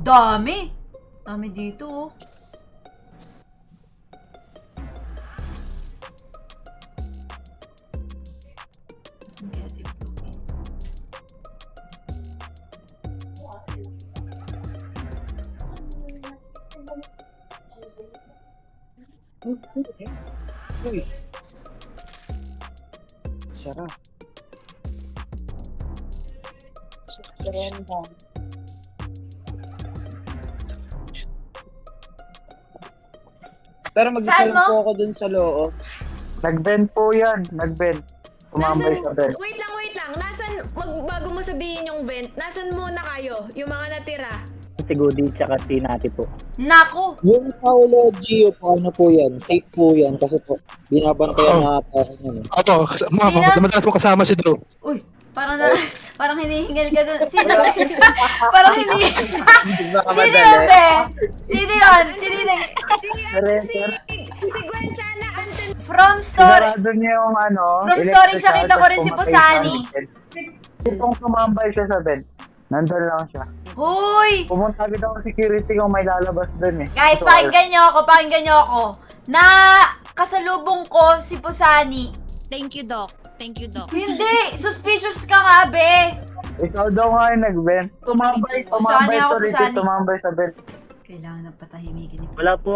Dami! Dami dito, oh. Saan kaya si Floki? Uy. Sarap. Pero Saan mag-isa lang mo? po ako dun sa loob. Nag-bend po yan. Nag-bend. Tumambay sa bend. Wait lang. Nasan, bago mo sabihin yung vent, nasan muna kayo? Yung mga natira? Si Goody tsaka si Nati po. Naku! Yung Paolo Gio po, ano po yan? Safe po yan kasi po, binabantayan na pa yan. Opo, madalas po kasama si Drew. Uy! Parang hinihingal ka dun. Sino? Parang hinihingal. Sino yun, be? Sino yun? Si Gwen Chana Anton. From story. Sinarado niya yung ano. From story siya, electrical, kita ko rin tapos si pumatay Pusani. sa bed. Itong tumambay siya sa bed. Nandun lang siya. Huy! Pumunta agad ako security kung may lalabas dun eh. Guys, So, pakinggan nyo ako. Na kasalubong ko si Pusani. Thank you, Doc. Hindi! Suspicious ka nga, be! Ikaw daw nga yung nag-bend. Pusani ako, Tumambay Pusani. sa bed. Kailangan na patahimikin ni Wala po